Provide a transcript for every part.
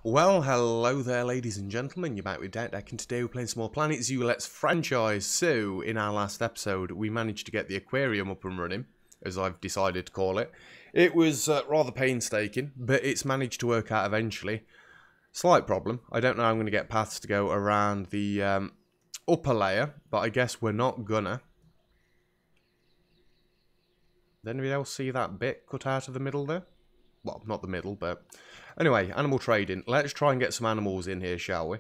Well, hello there, ladies and gentlemen. You're back with Deck, and today we're playing some more Planet Zoo Let's Franchise. So, in our last episode, we managed to get the aquarium up and running, as I've decided to call it. It was rather painstaking, but it's managed to work out eventually. Slight problem. I don't know how I'm going to get paths to go around the upper layer, but I guess we're not gonna. Did anybody else see that bit cut out of the middle there? Well, not the middle, but... Anyway, animal trading. Let's try and get some animals in here, shall we?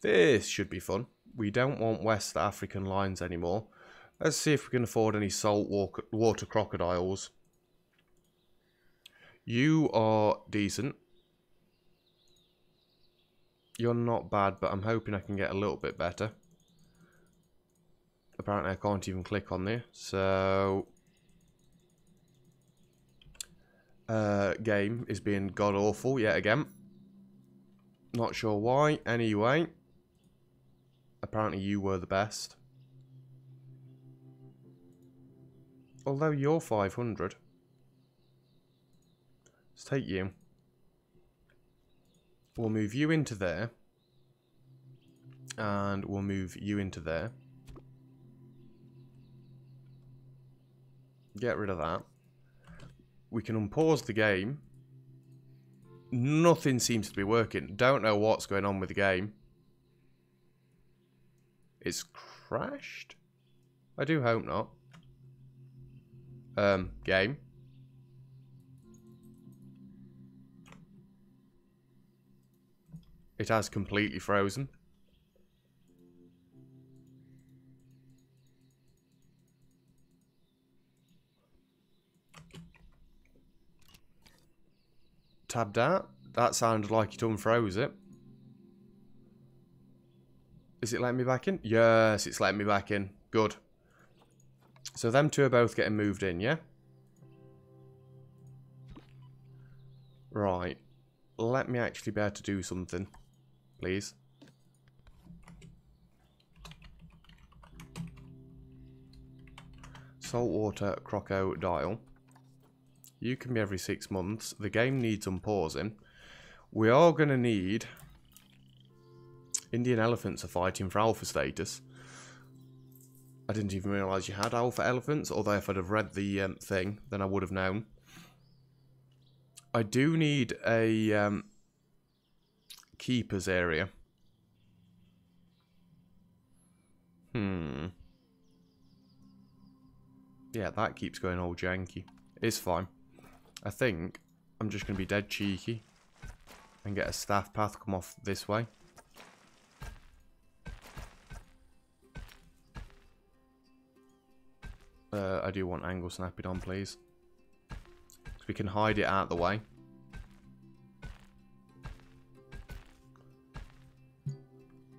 This should be fun. We don't want West African lions anymore. Let's see if we can afford any saltwater crocodiles. You are decent. You're not bad, but I'm hoping I can get a little bit better. Apparently I can't even click on there, so... game is being god-awful yet again. Not sure why. Anyway, apparently you were the best. Although you're 500. Let's take you. We'll move you into there. And we'll move you into there. Get rid of that. We can unpause the game. Nothing seems to be working. Don't know what's going on with the game. It's crashed? I do hope not. Game. It has completely frozen. Tabbed out. That sounded like it unfroze it. Is it letting me back in? Yes, it's letting me back in. Good. So them two are both getting moved in, yeah? Right. Let me actually be able to do something. Please. Saltwater crocodile. You can be every 6 months. The game needs unpausing. We are going to need... Indian elephants are fighting for alpha status. I didn't even realise you had alpha elephants, although if I'd have read the thing, then I would have known. I do need a keepers area. Yeah, that keeps going all janky. It's fine. I think I'm just going to be dead cheeky and get a staff path come off this way. I do want angle snapping on, please. So we can hide it out the way.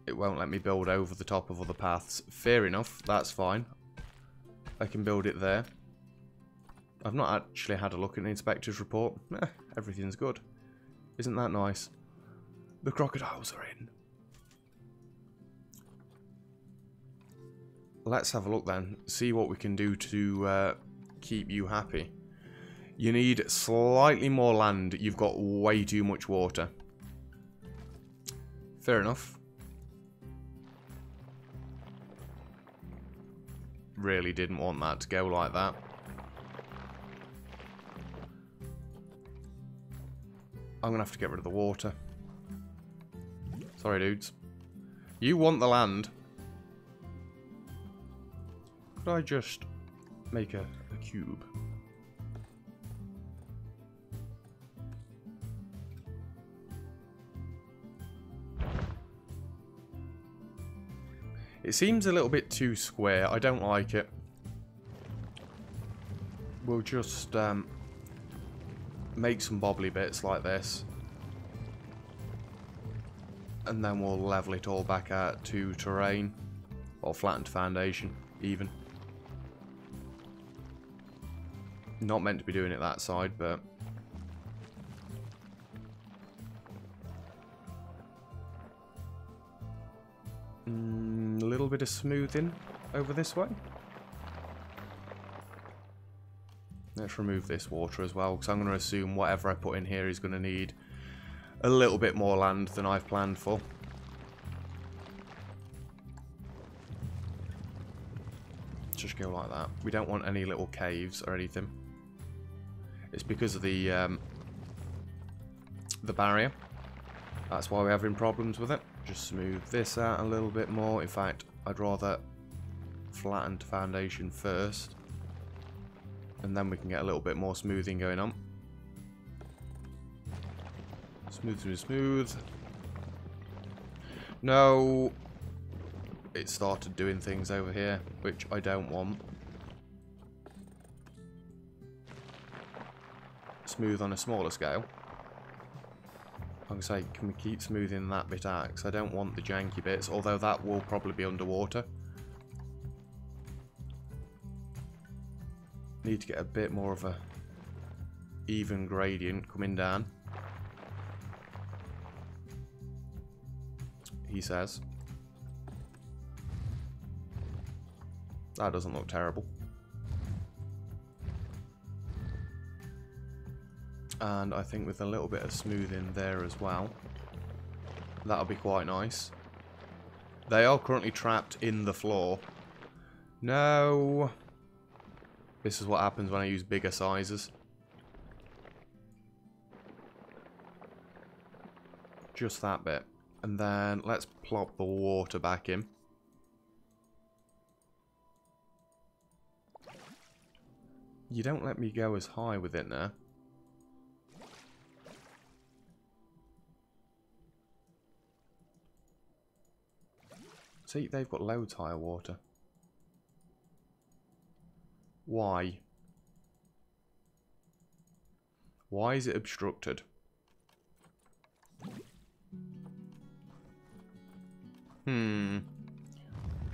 It won't let me build over the top of other paths. Fair enough, that's fine. I can build it there. I've not actually had a look at the inspector's report. Everything's good. Isn't that nice? The crocodiles are in. Let's have a look then. See what we can do to keep you happy. You need slightly more land. You've got way too much water. Fair enough. Really didn't want that to go like that. I'm going to have to get rid of the water. Sorry, dudes. You want the land. Could I just make a cube? It seems a little bit too square. I don't like it. We'll just... make some bobbly bits like this. And then we'll level it all back out to terrain. Or flattened foundation, even. Not meant to be doing it that side, but... a little bit of smoothing over this way. Let's remove this water as well, because I'm going to assume whatever I put in here is going to need a little bit more land than I've planned for. Just go like that. We don't want any little caves or anything. It's because of the barrier. That's why we're having problems with it. Just smooth this out a little bit more. In fact, I'd rather flatten the foundation first. And then we can get a little bit more smoothing going on. Smooth, smooth, smooth. No. It started doing things over here, which I don't want. Smooth on a smaller scale. I'm going to say, can we keep smoothing that bit out? Because I don't want the janky bits, although that will probably be underwater. Need to get a bit more of a even gradient coming down. He says. That doesn't look terrible. And I think with a little bit of smoothing there as well, that'll be quite nice. They are currently trapped in the floor. No. This is what happens when I use bigger sizes. Just that bit. And then let's plop the water back in. You don't let me go as high with it now. See, they've got loads higher water. Why? Why is it obstructed?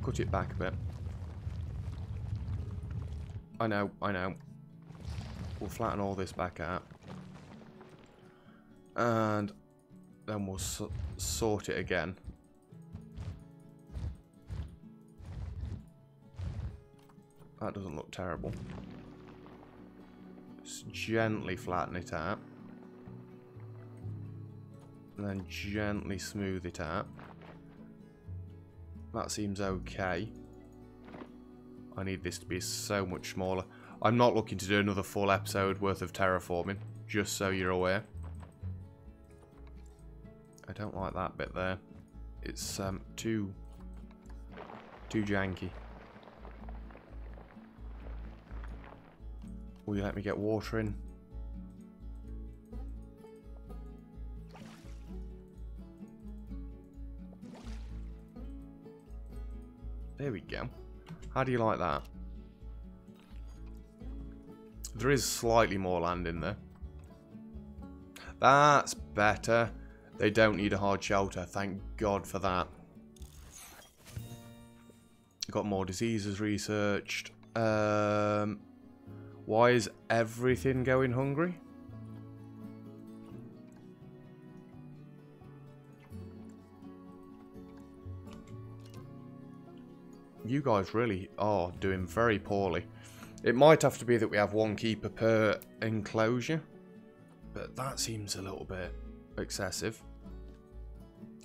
Cut it back a bit. I know. We'll flatten all this back out. And then we'll sort it again. That doesn't look terrible. Just gently flatten it out. And then gently smooth it out. That seems okay. I need this to be so much smaller. I'm not looking to do another full episode worth of terraforming, just so you're aware. I don't like that bit there. It's too janky. Will you let me get water in? There we go. How do you like that? There is slightly more land in there. That's better. They don't need a hard shelter. Thank God for that. Got more diseases researched. Why is everything going hungry? You guys really are doing very poorly. It might have to be that we have one keeper per enclosure, but that seems a little bit excessive.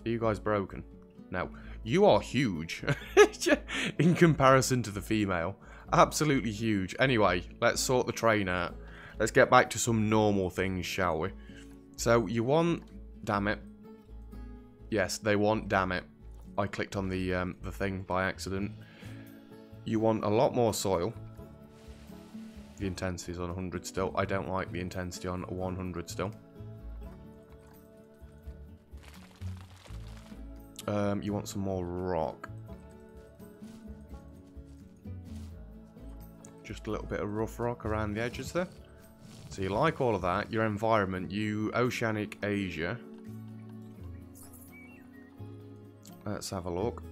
Are you guys broken? No. You are huge in comparison to the female. Absolutely huge. Anyway, let's sort the train out. Let's get back to some normal things, shall we? So, you want... Damn it. Yes, they want damn it. I clicked on the thing by accident. You want a lot more soil. The intensity is on 100 still. I don't like the intensity on 100 still. You want some more rock. Just a little bit of rough rock around the edges there. So you like all of that. Your environment, you Oceanic Asia. Let's have a look.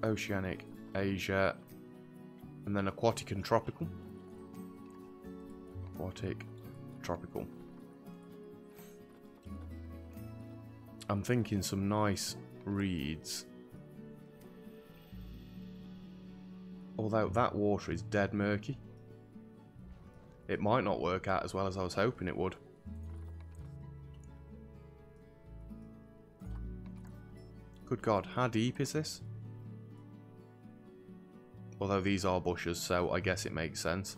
Oceanic Asia. And then aquatic and tropical. Aquatic, tropical. I'm thinking some nice reeds. Although that water is dead murky. It might not work out as well as I was hoping it would. Good God, how deep is this? Although these are bushes, so I guess it makes sense.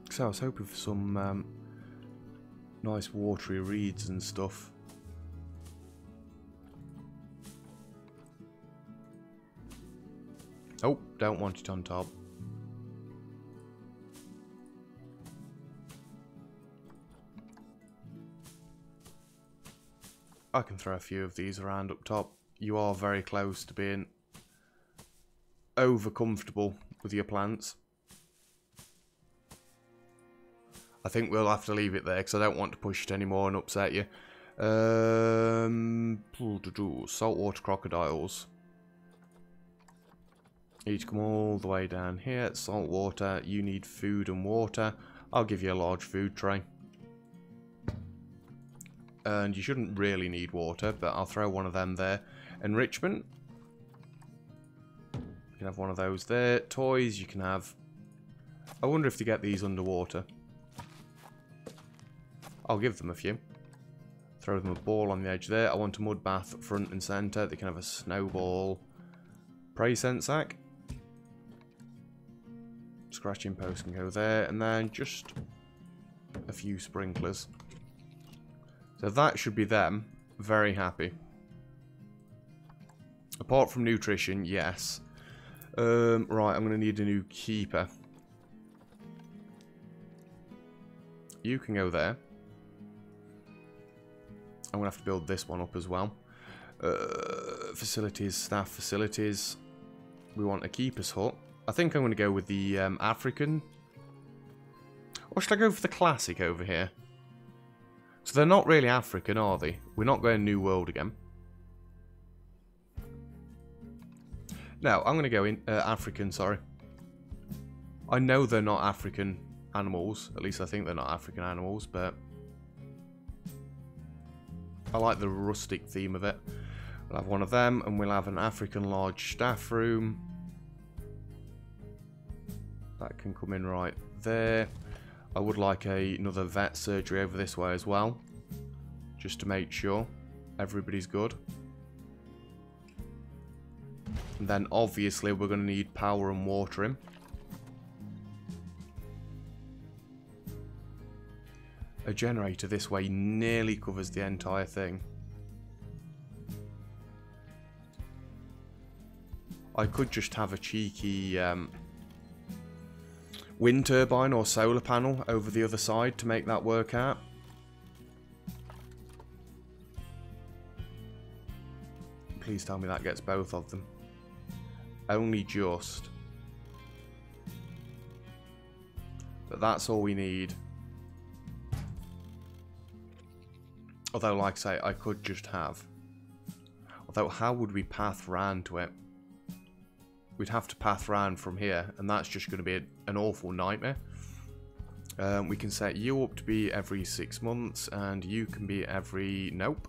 So I was hoping for some nice watery reeds and stuff. Oh, don't want it on top. I can throw a few of these around up top. You are very close to being over comfortable with your plants. I think we'll have to leave it there because I don't want to push it anymore and upset you. Saltwater crocodiles. You need to come all the way down here. Saltwater. You need food and water. I'll give you a large food tray. And you shouldn't really need water, but I'll throw one of them there. Enrichment. You can have one of those there. Toys, you can have... I wonder if to get these underwater. I'll give them a few. Throw them a ball on the edge there. I want a mud bath front and centre. They can have a snowball. Prey scent sack. Scratching post can go there. And then just a few sprinklers. So that should be them. Very happy. Apart from nutrition, yes. Right, I'm going to need a new keeper. You can go there. I'm going to have to build this one up as well. Facilities, staff facilities. We want a keeper's hut. I think I'm going to go with the African. Or should I go for the classic over here? So they're not really African, are they? We're not going New World again. No, I'm going to go in African, sorry. I know they're not African animals. At least I think they're not African animals, but... I like the rustic theme of it. We'll have one of them, and we'll have an African large staff room. That can come in right there. I would like another vet surgery over this way as well. Just to make sure everybody's good. And then obviously we're going to need power and watering. A generator this way nearly covers the entire thing. I could just have a cheeky wind turbine or solar panel over the other side to make that work out. Please tell me that gets both of them. Only just. But that's all we need. Although, like I say, I could just have. Although, how would we path round to it? We'd have to path round from here, and that's just going to be an awful nightmare. We can set you up to be every 6 months, and you can be every... Nope.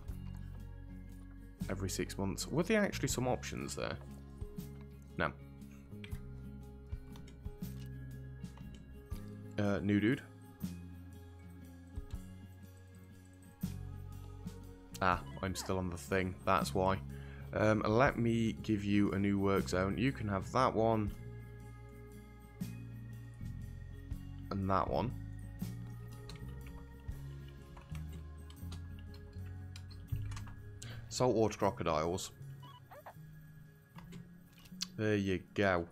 Every 6 months. Were there actually some options there? No. New dude. Ah, I'm still on the thing. That's why. Let me give you a new work zone. You can have that one. And that one. Saltwater crocodiles. There you go.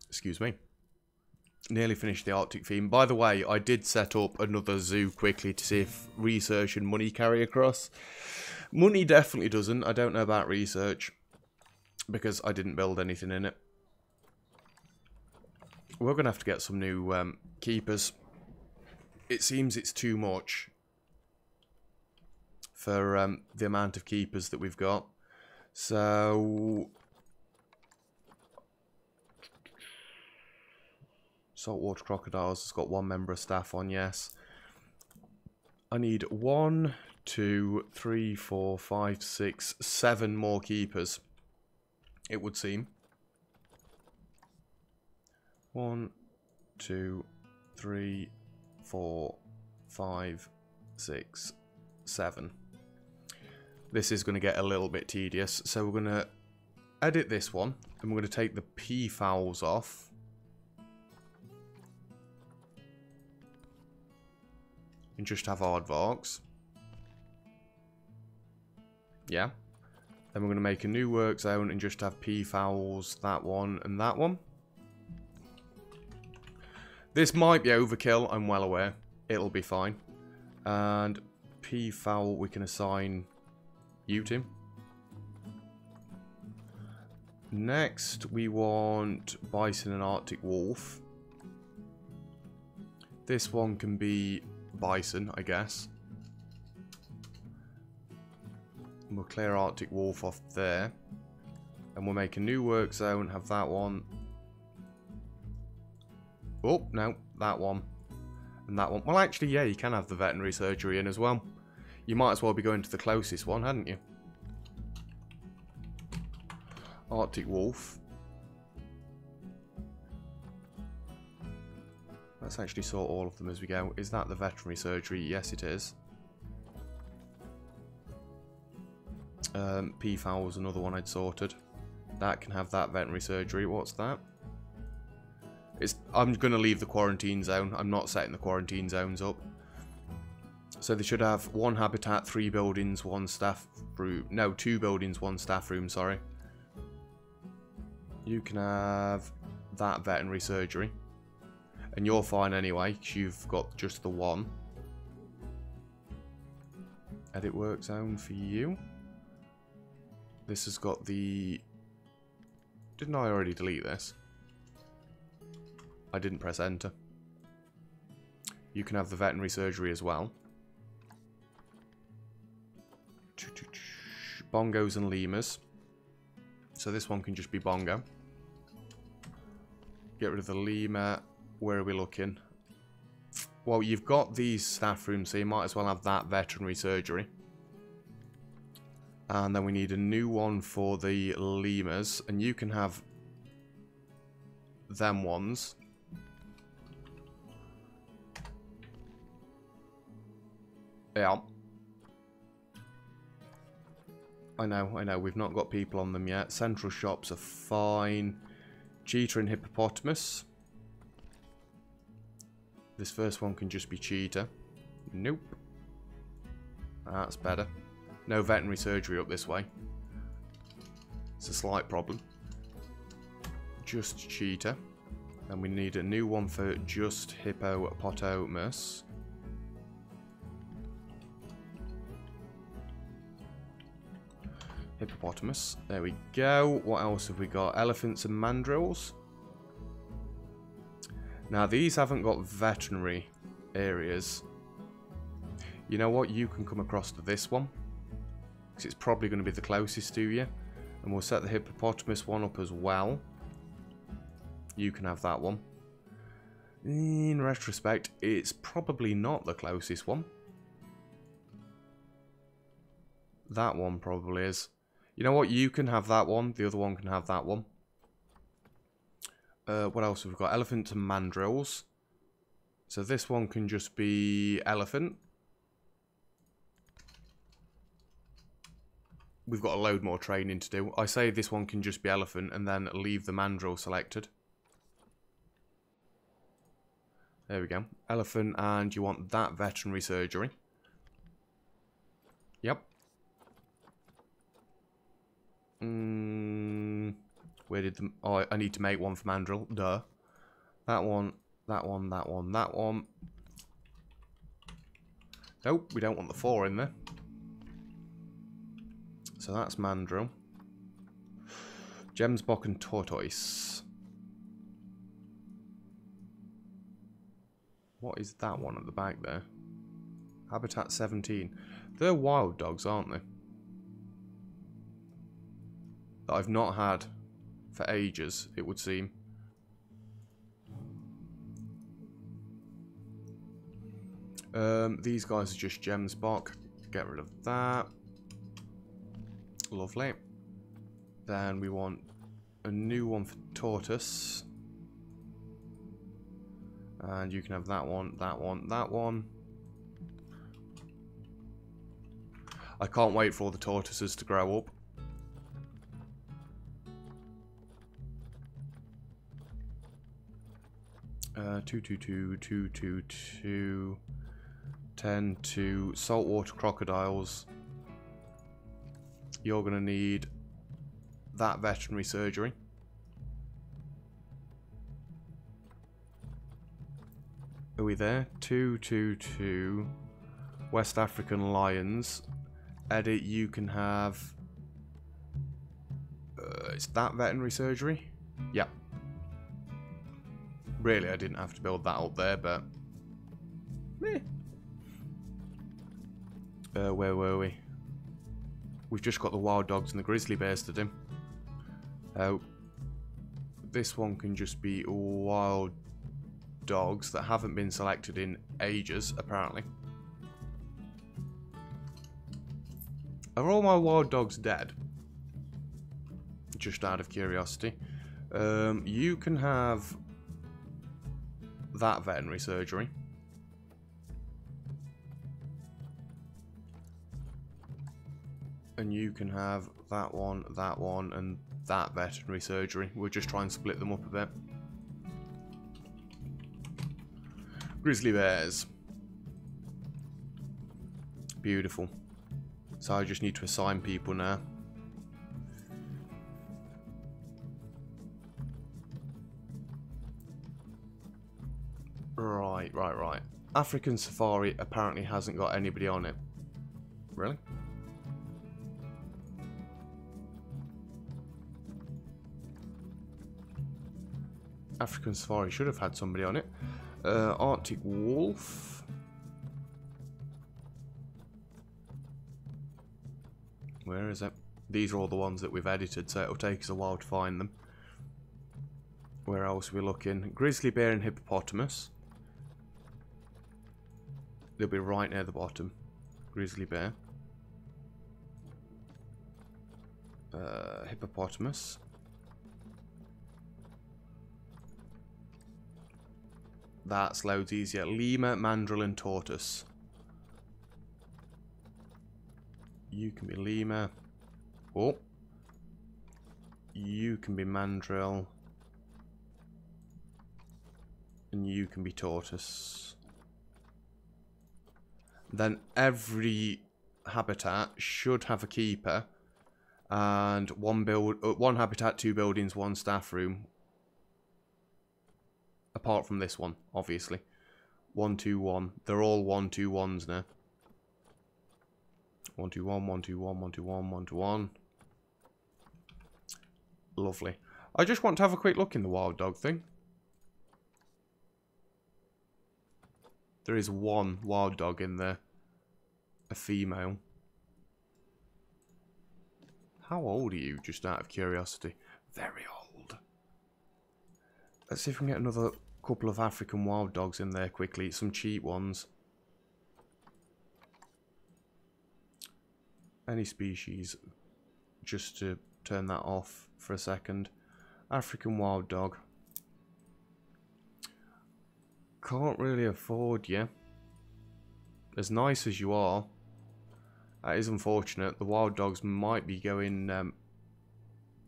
Excuse me. Nearly finished the Arctic theme. By the way, I did set up another zoo quickly to see if research and money carry across. Money definitely doesn't. I don't know about research. Because I didn't build anything in it. We're going to have to get some new keepers. It seems it's too much for the amount of keepers that we've got. So... Saltwater crocodiles has got 1 member of staff on, yes. I need 1, 2, 3, 4, 5, 6, 7 more keepers. It would seem. 1, 2, 3, 4, 5, 6, 7. This is going to get a little bit tedious, so we're going to edit this one, and we're going to take the P fouls off. And just have aardvarks. Yeah. Then we're going to make a new work zone and just have P fouls, that one and that one. This might be overkill, I'm well aware. It'll be fine. And P foul we can assign you to. Next we want bison and Arctic wolf. This one can be bison, I guess. And we'll clear Arctic wolf off there. And we'll make a new work zone, have that one. Oh, no, that one. And that one. Well, actually, yeah, you can have the veterinary surgery in as well. You might as well be going to the closest one, hadn't you? Arctic wolf. Let's actually sort all of them as we go. Is that the veterinary surgery? Yes, it is. Peafowl was another one I'd sorted. That can have that veterinary surgery. What's that? I'm going to leave the quarantine zone. I'm not setting the quarantine zones up. So they should have 1 habitat, 3 buildings, 1 staff room. No, 2 buildings, 1 staff room, sorry. You can have that veterinary surgery. And you're fine anyway, because you've got just the 1. Edit work zone for you. This has got the... Didn't I already delete this? I didn't press enter. You can have the veterinary surgery as well. Bongos and lemurs. So this one can just be bongo. Get rid of the lemur. Where are we looking? Well, you've got these staff rooms, so you might as well have that veterinary surgery. And then we need a new one for the lemurs. And you can have them ones. Yeah. I know. We've not got people on them yet. Central shops are fine. Cheetah and hippopotamus. This first one can just be cheetah. Nope. That's better. No veterinary surgery up this way. It's a slight problem. Just cheetah. And we need a new one for just hippopotamus. Hippopotamus. There we go. What else have we got? Elephants and mandrills. Now, these haven't got veterinary areas. You know what? You can come across to this one. Because it's probably going to be the closest to you. And we'll set the hippopotamus one up as well. You can have that one. In retrospect, it's probably not the closest one. That one probably is. You know what? You can have that one. The other one can have that one. What else have we got? Elephant and mandrills. So this one can just be elephant. We've got a load more training to do. I say this one can just be elephant and then leave the mandrill selected. There we go. Elephant, and you want that veterinary surgery. Yep. Where did the... Oh, I need to make one for mandrill. Duh. That one, that one, that one, that one. Nope, we don't want the 4 in there. So that's mandrill. Gemsbok and tortoise. What is that one at the back there? Habitat 17. They're wild dogs, aren't they? That I've not had for ages, it would seem. These guys are just Gemsbok. Get rid of that. Lovely. Then we want a new one for tortoise. And you can have that one, that one, that one. I can't wait for all the tortoises to grow up. Two, 10 to saltwater crocodiles. You're going to need that veterinary surgery. Are we there? 2 West African lions. Edit, you can have... is that veterinary surgery? Yep. Really, I didn't have to build that up there, but... Meh. Where were we? We've just got the wild dogs and the grizzly bears to do. This one can just be wild dogs that haven't been selected in ages, apparently. Are all my wild dogs dead? Just out of curiosity. You can have that veterinary surgery. And you can have that one, and that veterinary surgery. We'll just try and split them up a bit. Grizzly bears. Beautiful. So I just need to assign people now. Right. African Safari apparently hasn't got anybody on it. Really? African Safari should have had somebody on it. Arctic Wolf. Where is it? These are all the ones that we've edited, so it'll take us a while to find them. Where else are we looking? Grizzly bear and hippopotamus. They'll be right near the bottom. Grizzly bear. Hippopotamus. That's loads easier. Lemur, mandrill, and tortoise. You can be lemur. Oh. You can be mandrill. And you can be tortoise. Then every habitat should have a keeper. And one habitat, 2 buildings, 1 staff room. Apart from this one, obviously. 1, 2, 1. They're all 1, 2, 1s now. 1, 2, 1, 1, 2, 1, 1, 2, 1, 1, 2, 1. Lovely. I just want to have a quick look in the wild dog thing. There is one wild dog in there. A female. How old are you, just out of curiosity? Very old. Let's see if we can get another couple of African wild dogs in there quickly. Some cheap ones. Any species. Just to turn that off for a second. African wild dog. Can't really afford you. As nice as you are. That is unfortunate. The wild dogs might be going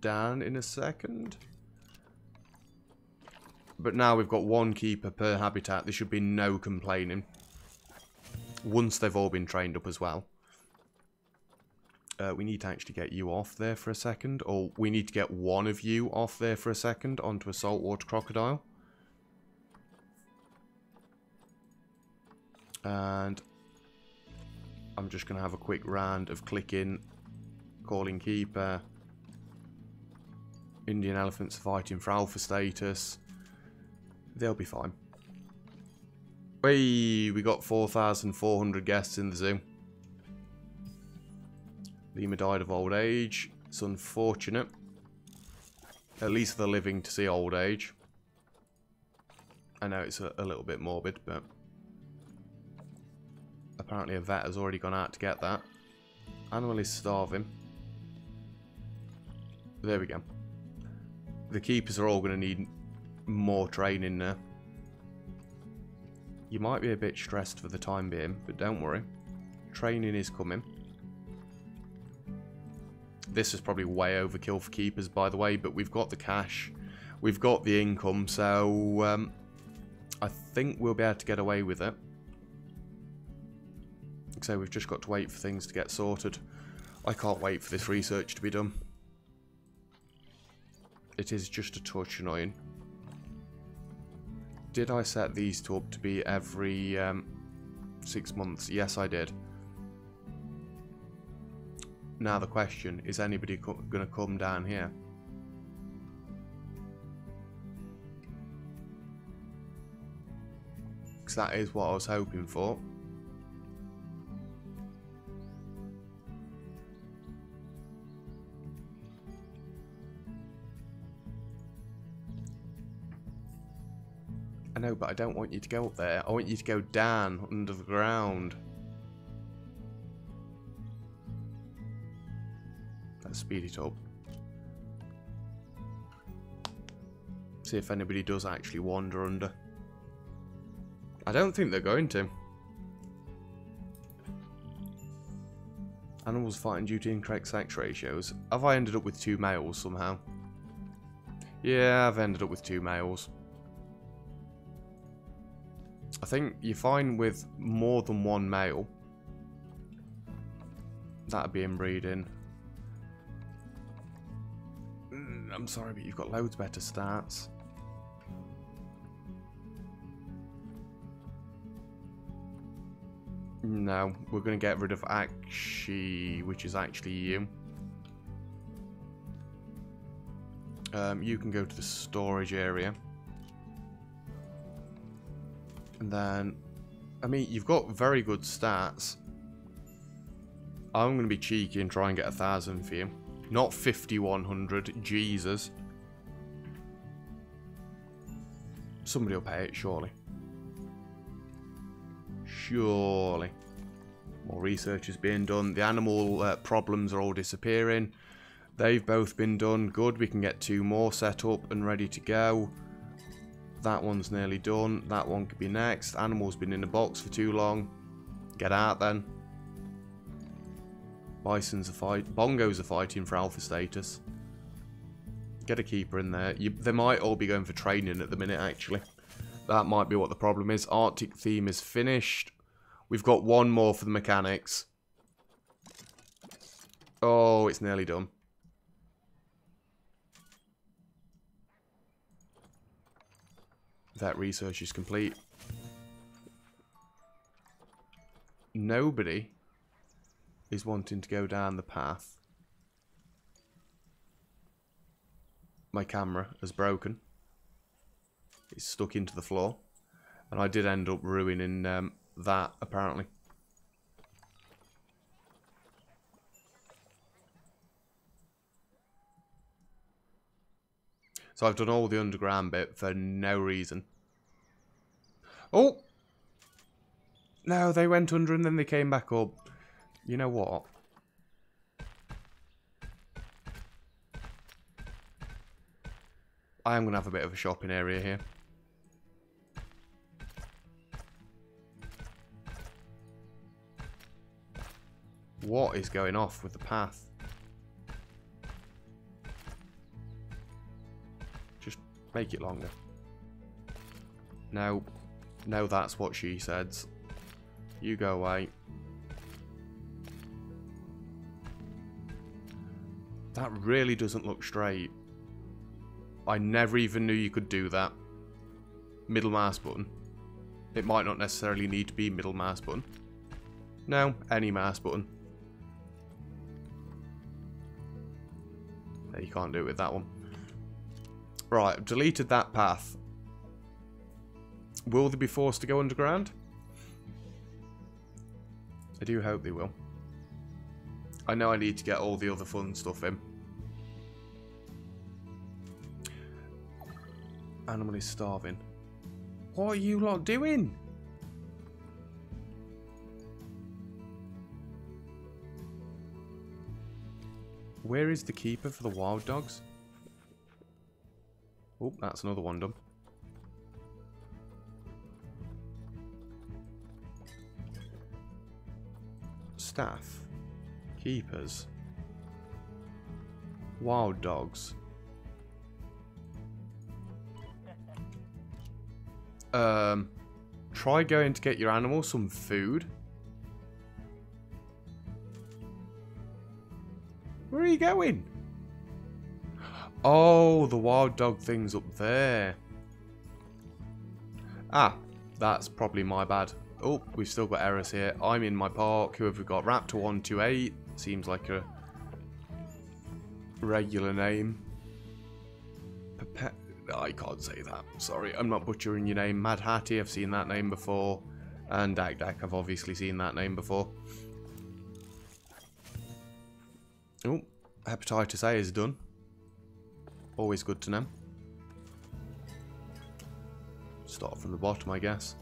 down in a second. But now we've got 1 keeper per habitat. There should be no complaining. Once they've all been trained up as well. We need to actually get you off there for a second. Or we need to get one of you off there for a second onto a saltwater crocodile. And I'm just going to have a quick round of clicking, calling keeper. Indian elephants fighting for alpha status. They'll be fine. Hey, we got 4,400 guests in the zoo. Lemur died of old age. It's unfortunate. At least they're living to see old age. I know it's a little bit morbid, but apparently a vet has already gone out to get that. Animal is starving. There we go. The keepers are all going to need more training now. You might be a bit stressed for the time being, but don't worry. Training is coming. This is probably way overkill for keepers, by the way, but we've got the cash. We've got the income, so I think we'll be able to get away with it. So we've just got to wait for things to get sorted. I can't wait for this research to be done. It is just a touch annoying. Did I set these two up to be every 6 months? Yes, I did. Now the question, is anybody going to come down here? Because that is what I was hoping for. I know, but I don't want you to go up there. I want you to go down under the ground. Let's speed it up. See if anybody does actually wander under. I don't think they're going to. Animals fighting due to incorrect sex ratios. Have I ended up with 2 males somehow? Yeah, I've ended up with 2 males. I think you're fine with more than 1 male. That'd be inbreeding. I'm sorry, but you've got loads better stats. No, we're going to get rid of Akshi, which is actually you. You can go to the storage area. And then, I mean, you've got very good stats. I'm going to be cheeky and try and get 1,000 for you. Not 5,100, Jesus. Somebody will pay it, surely. Surely. More research is being done. The animal problems are all disappearing. They've both been done. Good, we can get 2 more set up and ready to go. That one's nearly done. That one could be next. Animal's been in a box for too long. Get out then. Bisons are fighting. Bongos are fighting for alpha status. Get a keeper in there. They might all be going for training at the minute, actually. That might be what the problem is. Arctic theme is finished. We've got 1 more for the mechanics. Oh, it's nearly done. That research is complete. Nobody is wanting to go down the path. My camera has broken. It's stuck into the floor. And I did end up ruining that, apparently. So I've done all the underground bit for no reason. Oh! No, they went under and then they came back up. You know what? I am going to have a bit of a shopping area here. What is going off with the path? Just make it longer. No. No, that's what she said. You go away. That really doesn't look straight. I never even knew you could do that. Middle mouse button. It might not necessarily need to be middle mouse button. No, any mouse button. No, you can't do it with that one. Right, I've deleted that path. Will they be forced to go underground? I do hope they will. I know I need to get all the other fun stuff in. Animal is starving. What are you lot doing? Where is the keeper for the wild dogs? Oh, that's another one done. Staff. Keepers. Wild dogs. Try going to get your animal some food. Where are you going? Oh, the wild dog thing's up there. Ah, that's probably my bad. Oh, we've still got errors here. I'm in my park. Who have we got? Raptor128. Seems like a regular name. I can't say that. Sorry, I'm not butchering your name. Mad Hattie, I've seen that name before. And Dak Dak, I've obviously seen that name before. Oh, hepatitis A is done. Always good to know. Start from the bottom, I guess.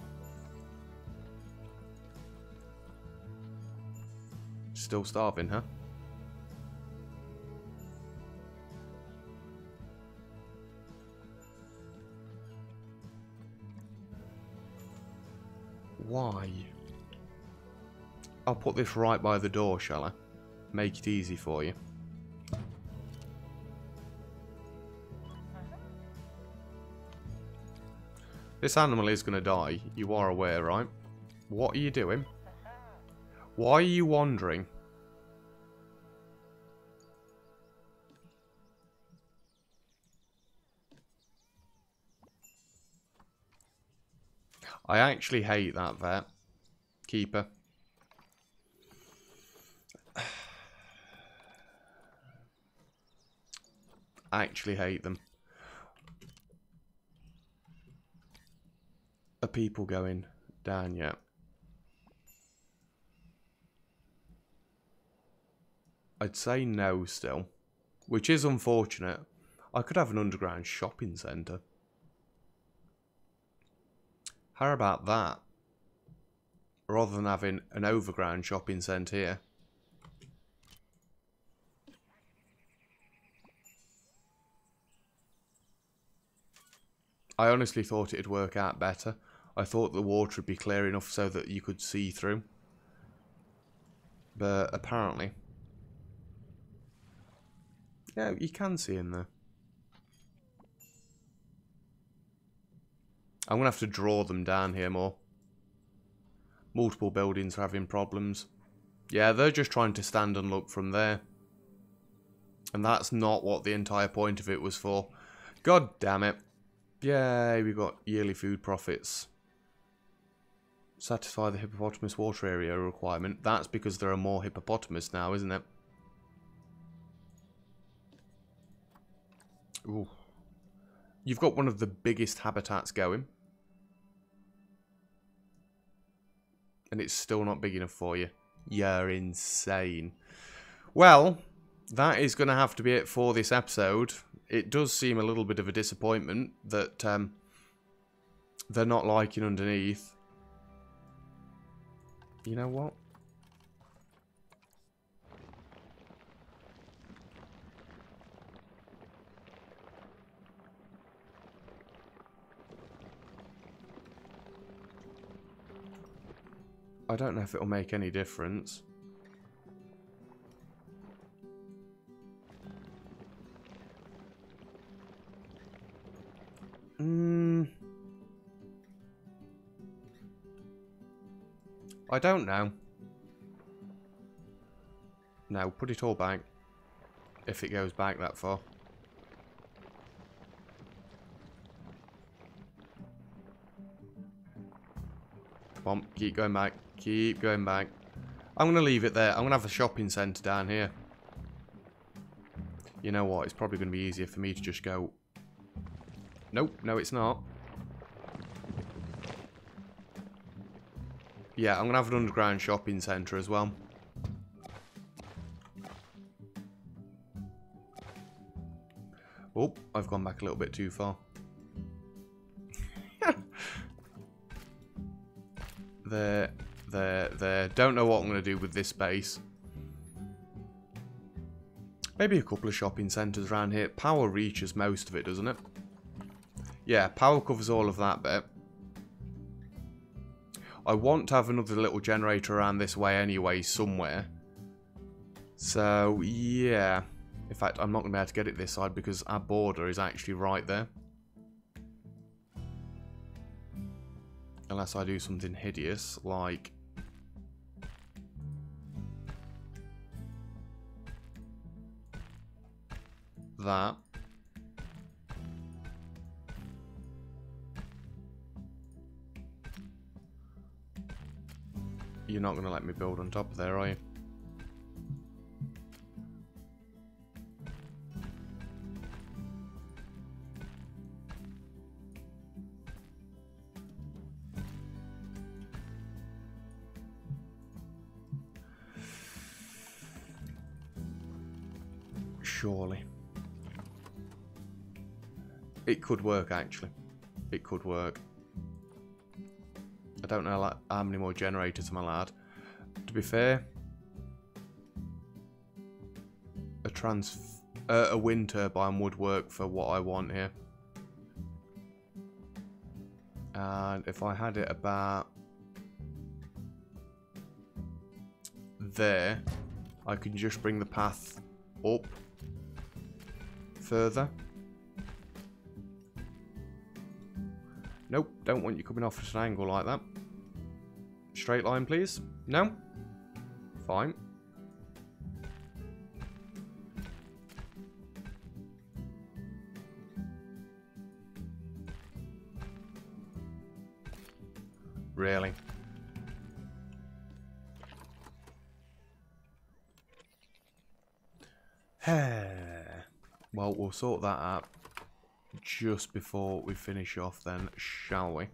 Still starving, huh? Why? I'll put this right by the door, shall I? Make it easy for you. This animal is going to die. You are aware, right? What are you doing? Why are you wandering? I actually hate that vet. Keeper. I actually hate them. Are people going down yet? I'd say no still. Which is unfortunate. I could have an underground shopping centre. How about that? Rather than having an overground shopping centre here. I honestly thought it'd work out better. I thought the water would be clear enough so that you could see through. But apparently... yeah, you can see in there. I'm going to have to draw them down here more. Multiple buildings are having problems. Yeah, they're just trying to stand and look from there. And that's not what the entire point of it was for. God damn it. Yay, we got yearly food profits. Satisfy the hippopotamus water area requirement. That's because there are more hippopotamus now, isn't it? Ooh. You've got one of the biggest habitats going. And it's still not big enough for you. You're insane. Well, that is going to have to be it for this episode. It does seem a little bit of a disappointment that they're not liking underneath. You know what? I don't know if it'll make any difference. I don't know. No, put it all back. If it goes back that far. Come on, keep going back. Keep going back. I'm going to leave it there. I'm going to have a shopping centre down here. You know what? It's probably going to be easier for me to just go... Nope, no it's not. Yeah, I'm going to have an underground shopping centre as well. Oh, I've gone back a little bit too far. There. Don't know what I'm going to do with this space. Maybe a couple of shopping centres around here. Power reaches most of it, doesn't it? Yeah, power covers all of that bit. I want to have another little generator around this way anyway, somewhere. So, yeah. In fact, I'm not going to be able to get it this side because our border is actually right there. Unless I do something hideous, like... that. You're not going to let me build on top of there, are you? Surely. It could work, actually. It could work. I don't know like, how many more generators, my lad. To be fair, a wind turbine would work for what I want here. And if I had it about there, I can just bring the path up further. Nope, don't want you coming off at an angle like that. Straight line, please. No? Fine. Really? Well, we'll sort that out just before we finish off then, shall we?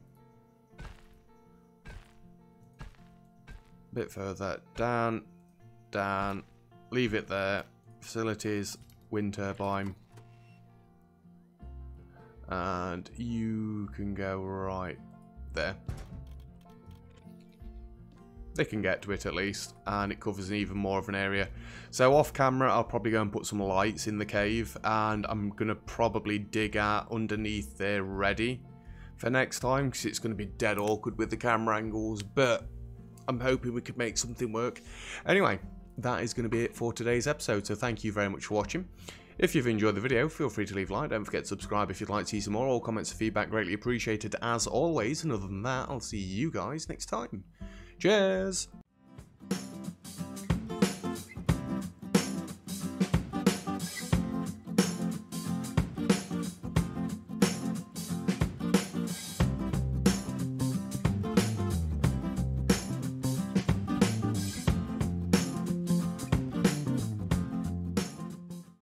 Bit further down, down, leave it there. Facilities, wind turbine, and you can go right there. They can get to it at least, and it covers even more of an area. So off camera, I'll probably go and put some lights in the cave, and I'm going to probably dig out underneath there ready for next time, because it's going to be dead awkward with the camera angles, but I'm hoping we could make something work. Anyway, that is going to be it for today's episode, so thank you very much for watching. If you've enjoyed the video, feel free to leave a like, don't forget to subscribe if you'd like to see some more. All comments and feedback greatly appreciated as always, and other than that, I'll see you guys next time. Cheers!